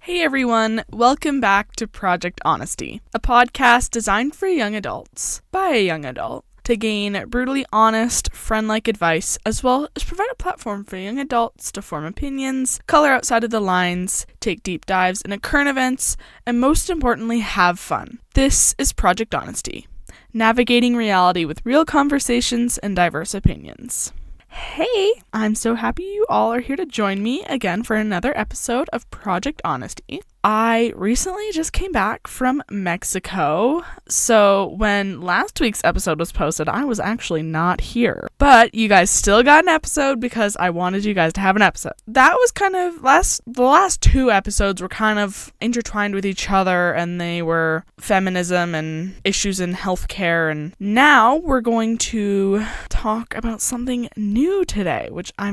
Hey everyone, welcome back to Project Honesty, a podcast designed for young adults, by a young adult, to gain brutally honest, friend-like advice, as well as provide a platform for young adults to form opinions, color outside of the lines, take deep dives into current events, and most importantly, have fun. This is Project Honesty, navigating reality with real conversations and diverse opinions. Hey, I'm so happy you all are here to join me again for another episode of Project Honesty. I recently just came back from Mexico, so when last week's episode was posted, I was actually not here. But you guys still got an episode because I wanted you guys to have an episode. That was kind of, the last two episodes were kind of intertwined with each other, and they were feminism and issues in healthcare, and now we're going to talk about something new today, which I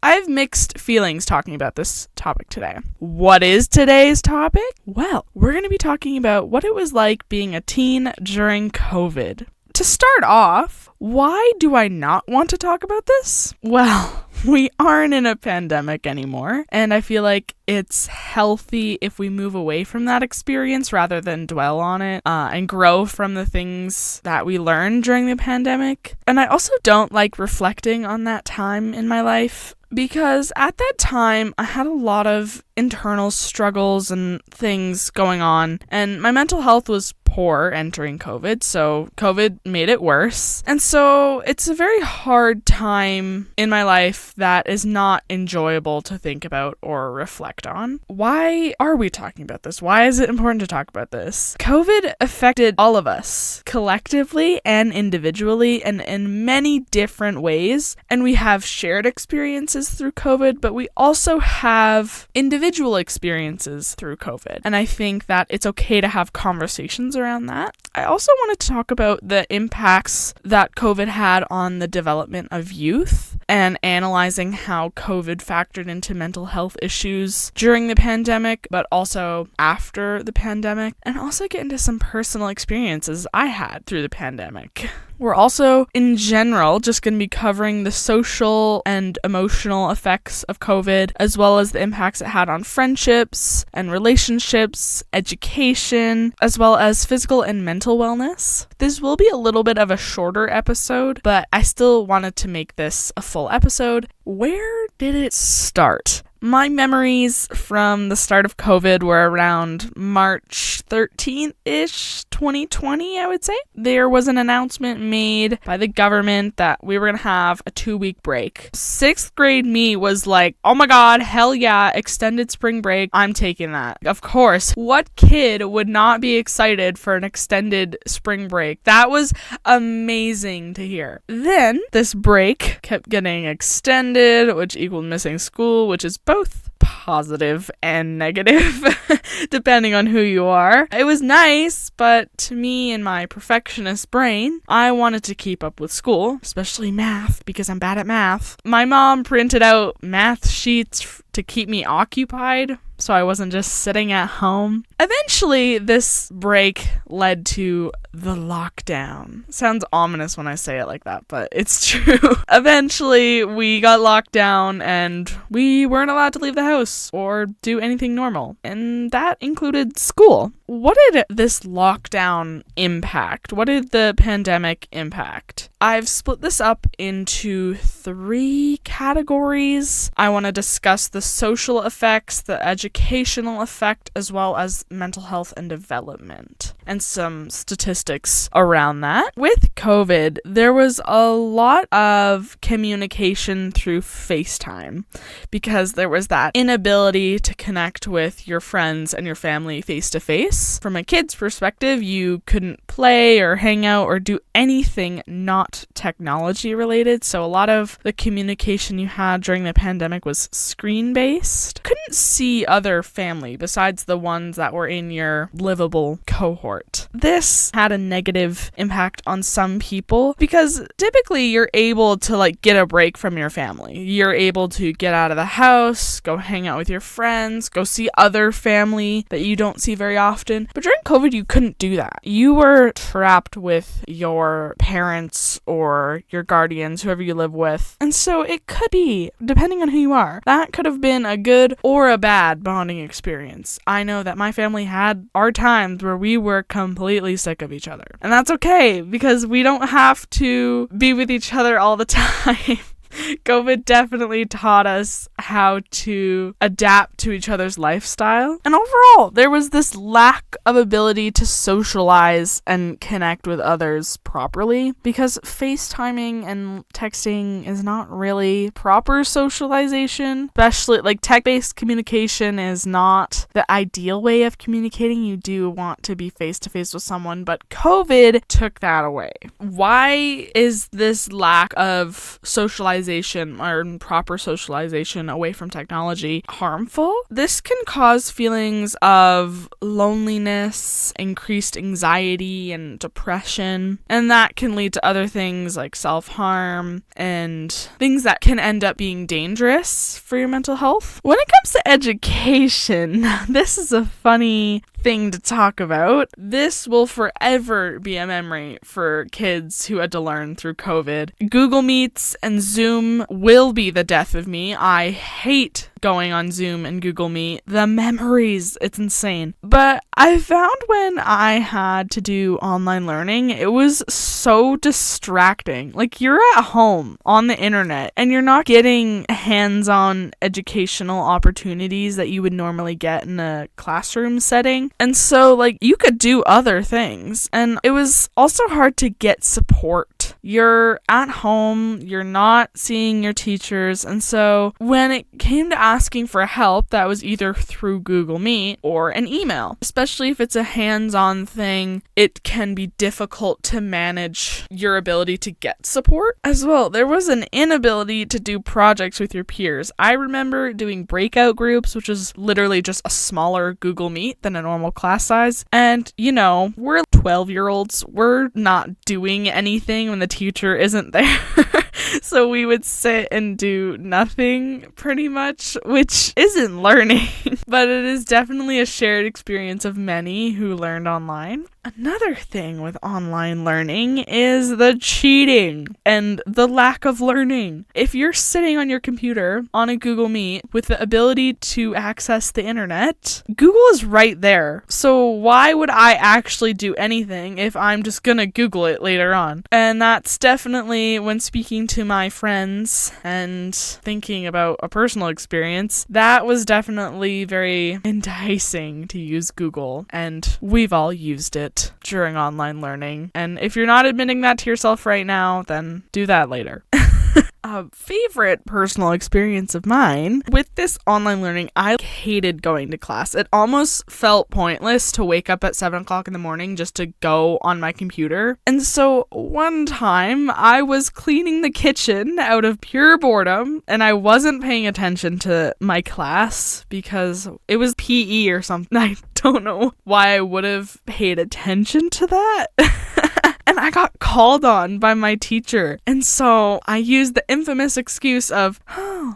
have mixed feelings talking about this topic today. What is today's topic? Well, we're going to be talking about what it was like being a teen during COVID. To start off, why do I not want to talk about this? Well, we aren't in a pandemic anymore, and I feel like it's healthy if we move away from that experience rather than dwell on it and grow from the things that we learned during the pandemic. And I also don't like reflecting on that time in my life, because at that time, I had a lot of internal struggles and things going on, and my mental health was poor entering COVID, so COVID made it worse. And so it's a very hard time in my life that is not enjoyable to think about or reflect on. Why are we talking about this? Why is it important to talk about this? COVID affected all of us, collectively and individually, and in many different ways, and we have shared experiences through COVID, but we also have individual experiences through COVID. And I think that it's okay to have conversations around that. I also wanted to talk about the impacts that COVID had on the development of youth and analyzing how COVID factored into mental health issues during the pandemic, but also after the pandemic, and also get into some personal experiences I had through the pandemic. We're also, in general, just going to be covering the social and emotional effects of COVID, as well as the impacts it had on friendships and relationships, education, as well as physical and mental wellness. This will be a little bit of a shorter episode, but I still wanted to make this a full episode. Where did it start? My memories from the start of COVID were around March 13th-ish, 2020, I would say. There was an announcement made by the government that we were going to have a 2-week break. 6th grade me was like, oh my god, hell yeah, extended spring break, I'm taking that. Of course, what kid would not be excited for an extended spring break? That was amazing to hear. Then, this break kept getting extended, which equaled missing school, which is both positive and negative, depending on who you are. It was nice, but to me, in my perfectionist brain, I wanted to keep up with school, especially math, because I'm bad at math. My mom printed out math sheets to keep me occupied, so I wasn't just sitting at home. Eventually, this break led to the lockdown. Sounds ominous when I say it like that, but it's true. Eventually, we got locked down and we weren't allowed to leave the house or do anything normal, and that included school. What did this lockdown impact? What did the pandemic impact? I've split this up into 3 categories. I want to discuss the social effects, the educational effect, as well as mental health and development, and some statistics around that. With COVID, there was a lot of communication through FaceTime because there was that inability to connect with your friends and your family face to face. From a kid's perspective, you couldn't play or hang out or do anything not technology related, so a lot of the communication you had during the pandemic was screen-based. Couldn't see other family besides the ones that were in your livable cohort. This had had a negative impact on some people because typically you're able to like get a break from your family. You're able to get out of the house, go hang out with your friends, go see other family that you don't see very often. But during COVID, you couldn't do that. You were trapped with your parents or your guardians, whoever you live with. And so it could be, depending on who you are, that could have been a good or a bad bonding experience. I know that my family had our times where we were completely sick of each other. And that's okay because we don't have to be with each other all the time. COVID definitely taught us how to adapt to each other's lifestyle. And overall, there was this lack of ability to socialize and connect with others properly because FaceTiming and texting is not really proper socialization. Especially like tech-based communication is not the ideal way of communicating. You do want to be face-to-face with someone, but COVID took that away. Why is this lack of socialization or proper socialization away from technology harmful? This can cause feelings of loneliness, increased anxiety, and depression, and that can lead to other things like self-harm and things that can end up being dangerous for your mental health. When it comes to education, this is a funny thing to talk about. This will forever be a memory for kids who had to learn through COVID. Google Meets and Zoom will be the death of me. I hate going on Zoom and Google Meet. The memories, it's insane. But I found when I had to do online learning, it was so distracting. Like, you're at home on the internet and you're not getting hands-on educational opportunities that you would normally get in a classroom setting. And so, like, you could do other things. And it was also hard to get support. You're at home, you're not seeing your teachers. And so when it came to asking for help, that was either through Google Meet or an email. Especially if it's a hands-on thing, it can be difficult to manage your ability to get support. As well, there was an inability to do projects with your peers. I remember doing breakout groups, which is literally just a smaller Google Meet than a normal class size. And, you know, we're 12-year-olds. We're not doing anything when the teacher isn't there. So we would sit and do nothing pretty much, which isn't learning, but it is definitely a shared experience of many who learned online. Another thing with online learning is the cheating and the lack of learning. If you're sitting on your computer on a Google Meet with the ability to access the internet, Google is right there. So why would I actually do anything if I'm just gonna Google it later on? And that's definitely, when speaking to my friends and thinking about a personal experience, that was definitely very enticing to use Google, and we've all used it during online learning. And if you're not admitting that to yourself right now, then do that later. A favorite personal experience of mine with this online learning, I hated going to class. It almost felt pointless to wake up at 7 o'clock in the morning just to go on my computer. And so one time I was cleaning the kitchen out of pure boredom and I wasn't paying attention to my class because it was PE or something. I don't know why I would have paid attention to that. And I got called on by my teacher. And so I used the infamous excuse of,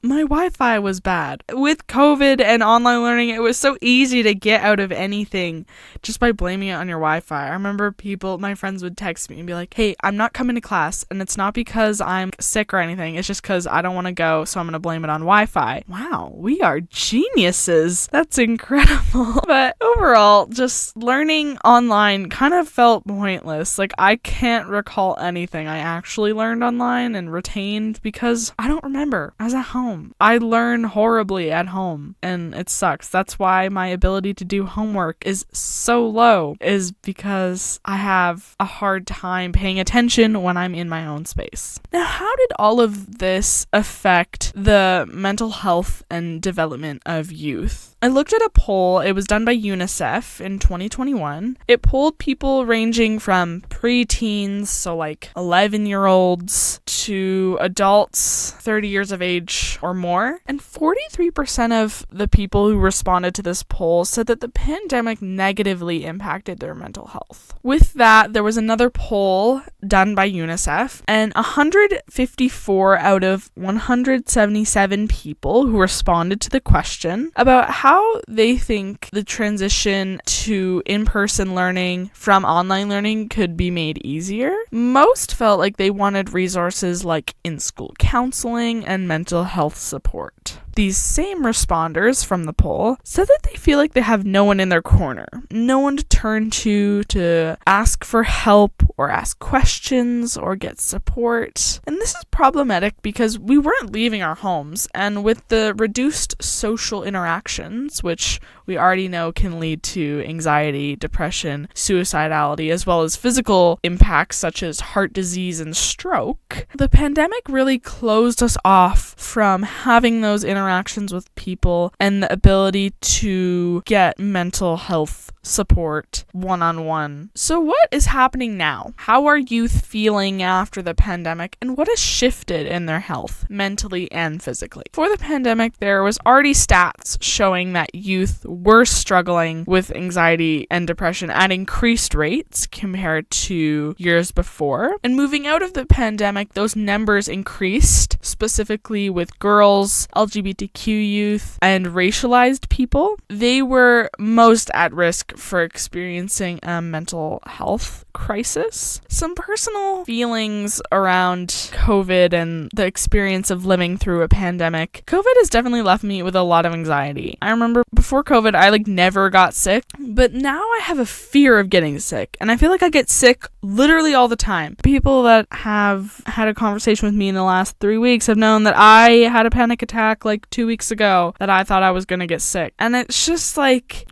my Wi-Fi was bad. With COVID and online learning, it was so easy to get out of anything just by blaming it on your Wi-Fi. I remember my friends would text me and be like, hey, I'm not coming to class. And it's not because I'm sick or anything. It's just because I don't want to go. So I'm going to blame it on Wi-Fi. Wow, we are geniuses. That's incredible. But overall, just learning online kind of felt pointless. Like, I can't recall anything I actually learned online and retained because I don't remember. I was at home. I learn horribly at home and it sucks. That's why my ability to do homework is so low, is because I have a hard time paying attention when I'm in my own space. Now, how did all of this affect the mental health and development of youth? I looked at a poll. It was done by UNICEF in 2021. It polled people ranging from preteens, so like 11-year-olds, to adults 30 years of age or more. And 43% of the people who responded to this poll said that the pandemic negatively impacted their mental health. With that, there was another poll done by UNICEF, and 154 out of 177 people who responded to the question about how they think the transition to in-person learning from online learning could be made easier. Most felt like they wanted resources like in-school counseling and mental health support. These same responders from the poll said that they feel like they have no one in their corner, no one to turn to ask for help or ask questions or get support. And this is problematic because we weren't leaving our homes, and with the reduced social interactions, which we already know can lead to anxiety, depression, suicidality, as well as physical impacts such as heart disease and stroke, the pandemic really closed us off from having those interactions with people and the ability to get mental health support one-on-one. So what is happening now? How are youth feeling after the pandemic, and what has shifted in their health, mentally and physically? For the pandemic, there was already stats showing that youth were struggling with anxiety and depression at increased rates compared to years before. And moving out of the pandemic, those numbers increased, specifically with girls, LGBTQ youth, and racialized people. They were most at risk for experiencing a mental health crisis. Some personal feelings around COVID and the experience of living through a pandemic. COVID has definitely left me with a lot of anxiety. I remember before COVID, I never got sick, but now I have a fear of getting sick, and I feel like I get sick literally all the time. People that have had a conversation with me in the last 3 weeks have known that I had a panic attack 2 weeks ago, that I thought I was gonna get sick. And it's just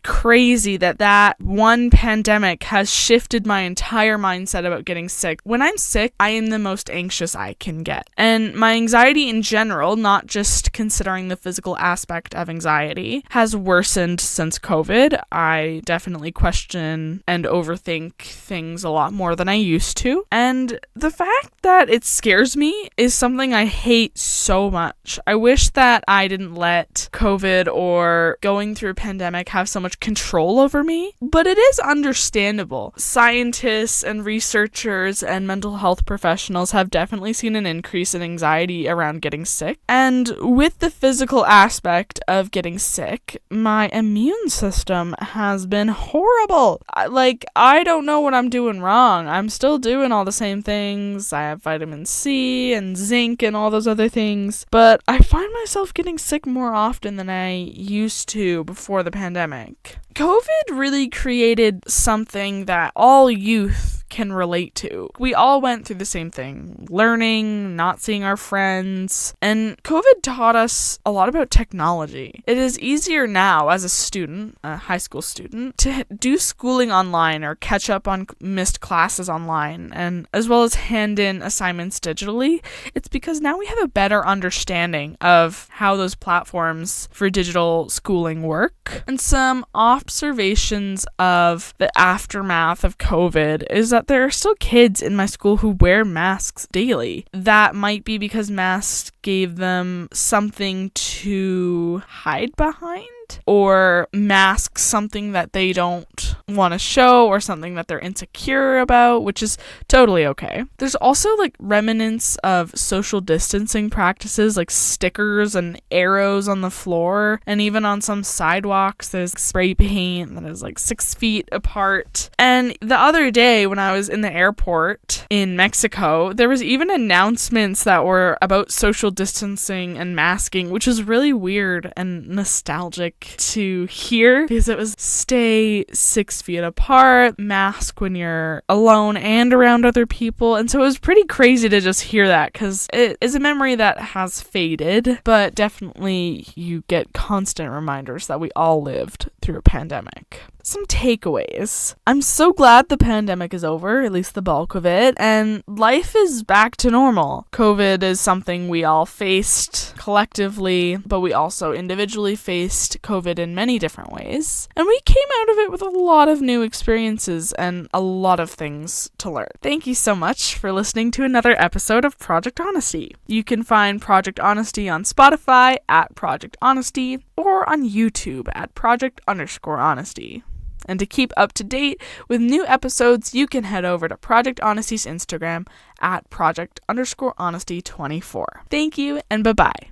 crazy that one pandemic has shifted my entire mindset about getting sick. When I'm sick, I am the most anxious I can get. And my anxiety in general, not just considering the physical aspect of anxiety, has worsened since COVID. I definitely question and overthink things a lot more than I used to. And the fact that it scares me is something I hate so much. I wish that I didn't let COVID or going through a pandemic have so much control over me, but it is understandable. Scientists and researchers and mental health professionals have definitely seen an increase in anxiety around getting sick. And with the physical aspect of getting sick, my immune system has been horrible. I don't know what I'm doing wrong. I'm still doing all the same things. I have vitamin C and zinc and all those other things, but I find myself getting sick more often than I used to before the pandemic. COVID really created something that all youth can relate to. We all went through the same thing, learning, not seeing our friends, and COVID taught us a lot about technology. It is easier now as a student, a high school student, to do schooling online or catch up on missed classes online, and as well as hand in assignments digitally. It's because now we have a better understanding of how those platforms for digital schooling work. And some observations of the aftermath of COVID is that there are still kids in my school who wear masks daily. That might be because masks gave them something to hide behind, or mask something that they don't want to show or something that they're insecure about, which is totally okay. There's also remnants of social distancing practices, like stickers and arrows on the floor, and even on some sidewalks there's spray paint that is 6 feet apart. And the other day when I was in the airport in Mexico, there was even announcements that were about social distancing and masking, which is really weird and nostalgic to hear, because it was stay 6 feet apart, mask when you're alone and around other people. And so it was pretty crazy to just hear that, because it is a memory that has faded, but definitely you get constant reminders that we all lived through a pandemic. some takeaways. I'm so glad the pandemic is over, at least the bulk of it, and life is back to normal. COVID is something we all faced collectively, but we also individually faced COVID in many different ways. And we came out of it with a lot of new experiences and a lot of things to learn. Thank you so much for listening to another episode of Project Honesty. You can find Project Honesty on Spotify at Project Honesty or on YouTube at Project_Honesty. And to keep up to date with new episodes, you can head over to Project Honesty's Instagram at Project_Honesty24. Thank you and bye-bye.